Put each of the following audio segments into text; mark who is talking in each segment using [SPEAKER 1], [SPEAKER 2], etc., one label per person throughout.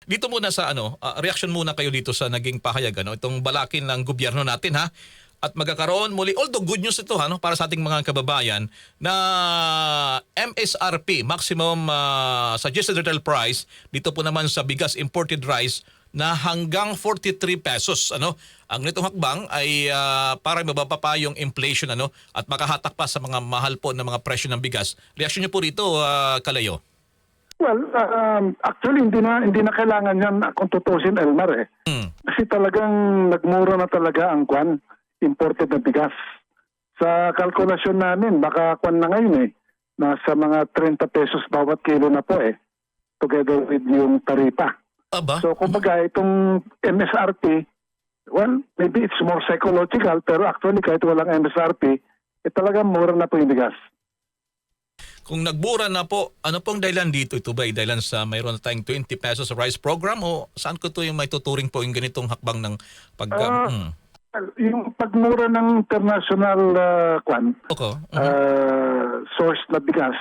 [SPEAKER 1] Dito muna sa reaction muna kayo dito sa naging pahayag itong balakin ng gobyerno natin ha. At magkakaroon muli, although good news ito para sa ating mga kababayan na MSRP, maximum suggested retail price, dito po naman sa bigas imported rice na hanggang 43 pesos. Ang nitong hakbang ay para mababa pa yung inflation at makahatak pa sa mga mahal po na mga presyo ng bigas. Reaksyon niyo po rito, Kalayo?
[SPEAKER 2] Well, actually hindi na kailangan yan kung tutusin, Elmar eh. Kasi talagang nagmura na talaga ang imported na bigas. Sa kalkulasyon namin, baka na ngayon nasa mga 30 pesos bawat kilo na po together with yung taripa.
[SPEAKER 1] Aba?
[SPEAKER 2] So kumbaga itong MSRP, well, maybe it's more psychological, pero actually kahit walang MSRP, talagang mura na po yung bigas.
[SPEAKER 1] Kung nagbura na po, ano pong dahilan dito? Ito ba ay dahilan sa mayroon na tayong 20 pesos rice program o saan ko ito yung may tuturing po yung ganitong hakbang ng pag...
[SPEAKER 2] Yung pagmura ng international source na bigas,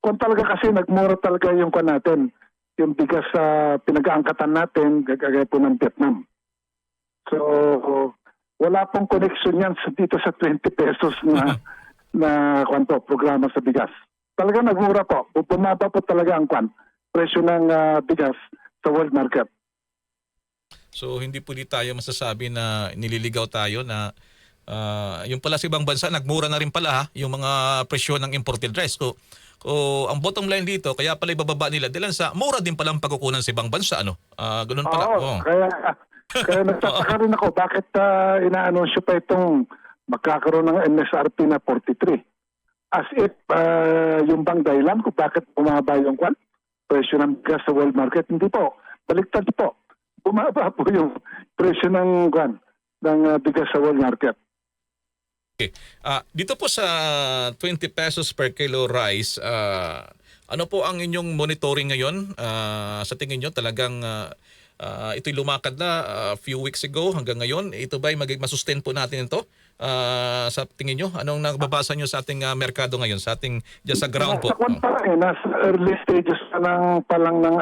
[SPEAKER 2] kung talaga kasi nagmura talaga yung natin, yung bigas sa pinag-aangkatan natin, gagaya po ng Vietnam. So, wala pong connection yan dito sa 20 pesos na programa sa bigas. Talaga nagmura po. Bumaba po talaga ang presyo ng bigas sa world market.
[SPEAKER 1] So hindi po di tayo masasabi na nililigaw tayo na yung pala sa ibang bansa nagmura na rin pala yung mga presyo ng imported rice. So ang bottom line dito, kaya pala ibababa nila dahil sa mura din pala ang pagkukunan sa ibang bansa. Ganun pala.
[SPEAKER 2] Oo, kaya nagtataka rin ako bakit inaanunsyo pa itong magkakaroon ng MSRP na 43. As if yung bang dahilan kung bakit bumaba yung presyo ng gas sa world market. Hindi po. Baliktad po. Bumaba po yung presyo ng bigas sa world market.
[SPEAKER 1] Okay. Dito po sa 20 pesos per kilo rice, ano po ang inyong monitoring ngayon? Sa tingin nyo talagang ito'y lumakad na few weeks ago hanggang ngayon. Ito ba'y masustain po natin ito? Sa tingin nyo, anong nagbabasa nyo sa ating merkado ngayon, sa ating just sa ground po?
[SPEAKER 2] Nasa early stages pa lang ng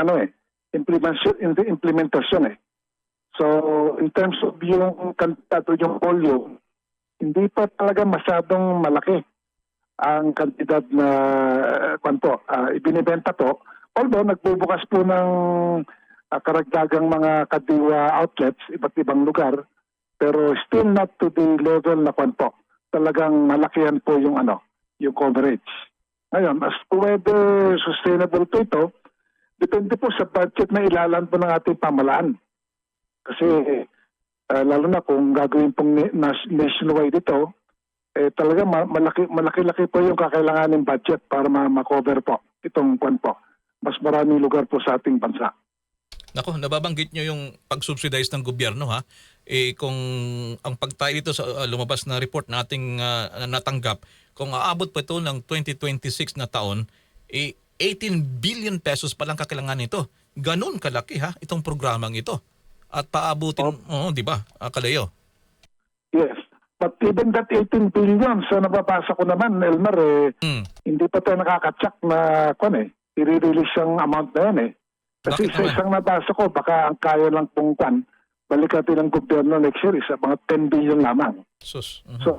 [SPEAKER 2] implementasyon So, in terms of yung kandidato, yung volume, hindi pa talaga masyadong malaki ang kantidad na ibinibenta po. Although, nagbubukas po ng karagdagang mga kadiwa outlets, iba't ibang lugar, pero still not to the level na talagang malakihan po yung yung coverage. Ngayon, as to whether sustainable po ito, depende po sa budget na ilalaan po ng ating pamalaan. Kasi lalo na kung gagawin pong nationwide ito, talaga malaki-laki po yung kakailanganin budget para ma-cover po itong mas maraming lugar po sa ating bansa.
[SPEAKER 1] Nako, nababanggit nyo yung pag-subsidize ng gobyerno ha. Kung ang pagtayo dito sa lumabas na report nating natanggap, kung aabot pa ito ng 2026 na taon, 18 billion pesos pa lang kakailangan nito. Ganun kalaki itong programang ito. At paabutin, di ba, Kalayo?
[SPEAKER 2] Yes. But even that 18 billion, so nababasa ko naman, Elmar, hindi pa tayo nakakatsak na i-release ang amount na yan Kasi sa isang nabasa ko, baka ang kaya lang pong balikatin ng gobyerno next year is mga 10 billion lamang.
[SPEAKER 1] Sus.
[SPEAKER 2] So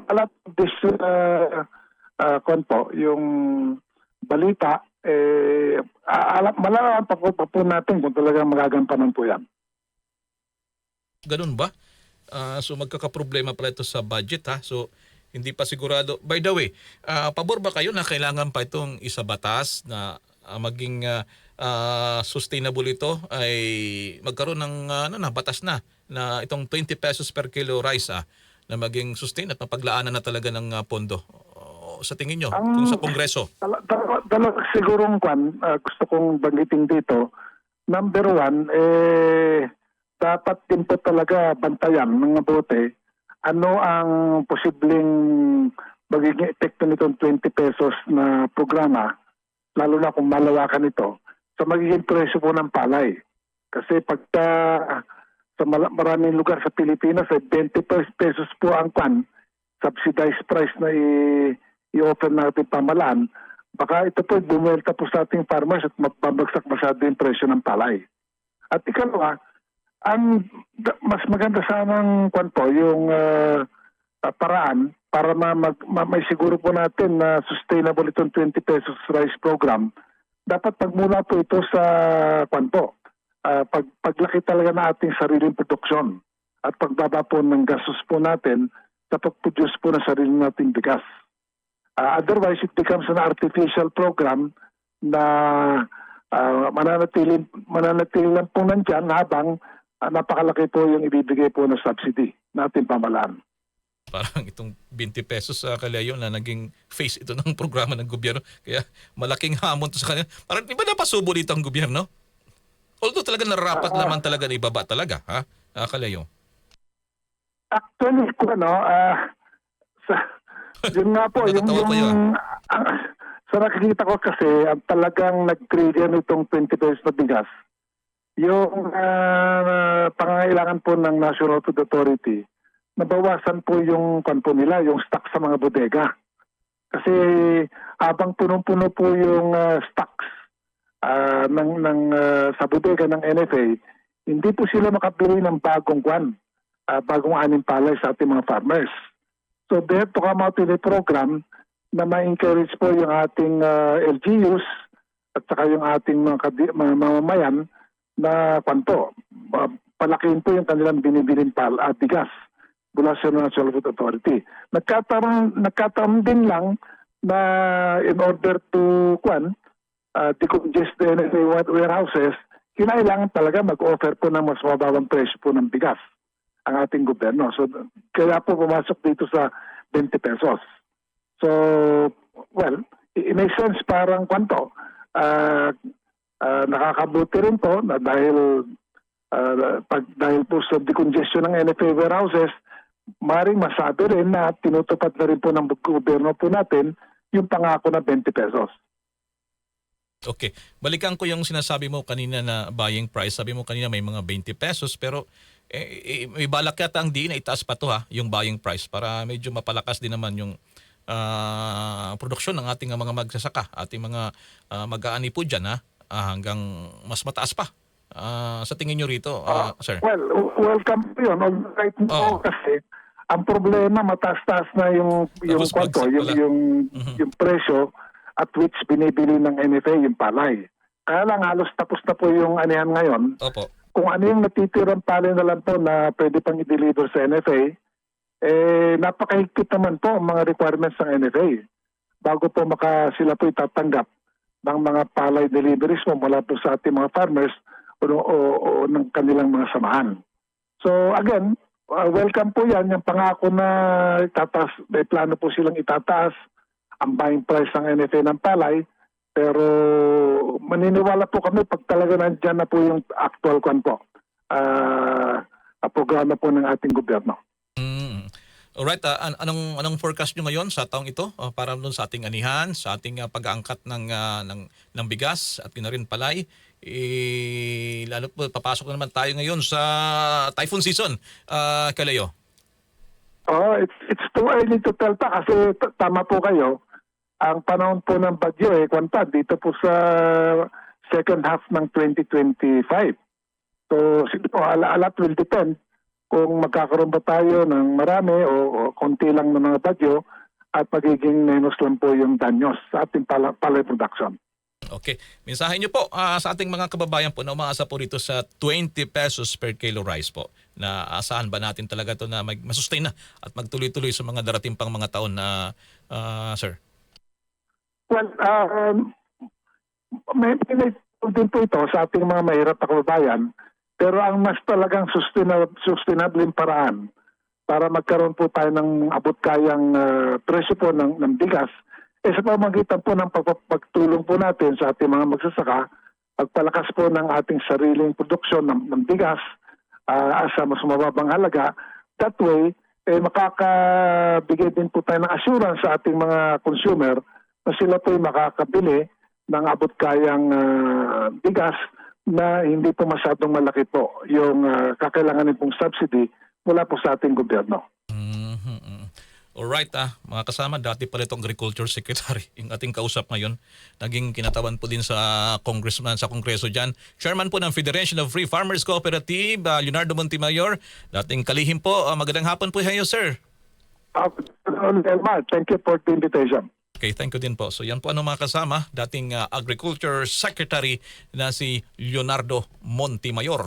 [SPEAKER 2] a lot of this yung balita, malalaman pa po natin kung talagang magagampanan po yan.
[SPEAKER 1] Ganun ba? So magkakaproblema pala ito sa budget So hindi pa sigurado. By the way, pabor ba kayo na kailangan pa itong isabatas na maging sustainable ito ay magkaroon ng batas na itong 20 pesos per kilo rice na maging sustain at mapaglaanan na talaga ng pondo? Sa tingin nyo, kung sa Kongreso?
[SPEAKER 2] Dalawa sigurong gusto kong banggitin dito. Number one, dapat din po talaga bantayan ng mabuti ano ang posibleng magiging epekto nitong 20 pesos na programa, lalo na kung malawakan ito, sa magiging presyo po ng palay. Kasi pagka sa maraming lugar sa Pilipinas, 20 pesos po ang subsidized price na i-offer natin pamalaan, baka ito po bumulta po sa ating farmers at mababagsak masyado yung presyo ng palay. At ikalawa, mas maganda sanang kwan po yung paraan para may siguro po natin na sustainable itong 20 pesos rice program. Dapat pagmula po ito sa kwan po, paglaki talaga na ating sariling produksyon at pagbaba po ng gastos po natin sa pag-produce po ng sarili nating bigas. Otherwise, it becomes an artificial program na mananatili lang po nandyan habang napakalaki po yung ibibigay po na subsidy na ating pamalaan.
[SPEAKER 1] Parang itong 20 pesos sa Kalayo na naging face ito ng programa ng gobyerno. Kaya malaking hamon to sa kanila. Parang di ba napasubo dito ang gobyerno? Although talaga nararapat naman talaga na ibaba talaga, ha? Kalayo.
[SPEAKER 2] Actually, yun nga po,
[SPEAKER 1] Natatawa ko yun.
[SPEAKER 2] sa nakikita ko kasi, ang talagang nag-trigger nitong 20 pesos na bigas, yung pangangailangan po ng National Food Authority, nabawasan po yung kanpo nila, yung stock sa mga bodega. Kasi habang punong-puno po yung stocks sa bodega ng NFA, hindi po sila makabili ng bagong aning palay sa ating mga farmers. So they have to come out with a program na ma-encourage po yung ating LGUs at saka yung ating mga mamamayan na palakihin po yung kanilang binibiling bigas mula sa National Food Authority. Nagkataon din lang na in order to decongest the NFA warehouses, kinailangan talaga mag-offer po ng mas mababang presyo po ng bigas ang ating gobyerno. So, kaya po pumasok dito sa 20 pesos. So, well, in a sense, parang nakakabuti rin po na dahil po sa decongestion ng NFA warehouses, maring masabi rin na tinutupad na rin po ng gobyerno po natin yung pangako na 20 pesos.
[SPEAKER 1] Okay. Balikan ko yung sinasabi mo kanina na buying price. Sabi mo kanina may mga 20 pesos pero may balak yata ang DA na itaas pa to yung buying price para medyo mapalakas din naman yung produksyon ng ating mga magsasaka, ating mga mag-aani po dyan hanggang mas mataas pa. Sa tingin nyo rito, sir?
[SPEAKER 2] Well, welcome po yun. Right now kasi ang problema mataas-taas na yung presyo at which binibili ng NFA yung palay. Kaya lang halos tapos na po yung anihan ngayon.
[SPEAKER 1] Opo.
[SPEAKER 2] Kung ano yung natitirang palay na lang po na pwede pang i-deliver sa NFA, napakahigpit naman po ang mga requirements ng NFA bago po sila po itatanggap ng mga palay deliveries mo mula po sa ating mga farmers o ng kanilang mga samahan. So again, welcome po yan, yung pangako na itataas, may plano po silang itataas ang buying price ng NFA ng palay, pero maniniwala po kami pag talaga nandyan na po yung actual programa po ng ating gobyerno.
[SPEAKER 1] Alright, anong forecast nyo ngayon sa taong ito para doon sa ating anihan, sa ating pag-aangkat ng bigas at rin palay? Lalo po, papasok na naman tayo ngayon sa typhoon season, Kalayo.
[SPEAKER 2] It's too early to tell pa kasi tama po kayo. Ang panahon po ng bagyo dito po sa second half ng 2025. So a lot will depend kung magkakaroon ba tayo ng marami o konti lang ng mga bagyo at magiging menos lang po yung danyos sa ating palay production.
[SPEAKER 1] Okay. Mensahe niyo po sa ating mga kababayan po na umaasa po rito sa 20 pesos per kilo rice po. Na asahan ba natin talaga ito na masustain na at magtuloy-tuloy sa mga darating pang mga taon na sir?
[SPEAKER 2] Well, may din po ito sa ating mga mahirap na kababayan, pero ang mas talagang sustainable paraan para magkaroon po tayo ng abot-kayang presyo po ng bigas, sa pamamagitan po ng pagtulong po natin sa ating mga magsasaka, pagpalakas po ng ating sariling produksyon ng bigas sa mas mababang halaga. That way, makakabigay din po tayo ng assurance sa ating mga consumer na sila po makakabili ng abot-kayang bigas na hindi po masyadong malaki po yung kakailanganin pong subsidy mula po sa ating gobyerno.
[SPEAKER 1] Alright, mga kasama, dati pala itong Agriculture Secretary, yung ating kausap ngayon. Naging kinatawan po din sa congressman, sa kongreso dyan. Chairman po ng Federation of Free Farmers Cooperative, Leonardo Montemayor. Dating kalihim po. Magandang hapon po kayo, sir.
[SPEAKER 2] Elmar, thank you for the invitation.
[SPEAKER 1] Okay, thank you din po. So yan po mga kasama, dating Agriculture Secretary na si Leonardo Montemayor.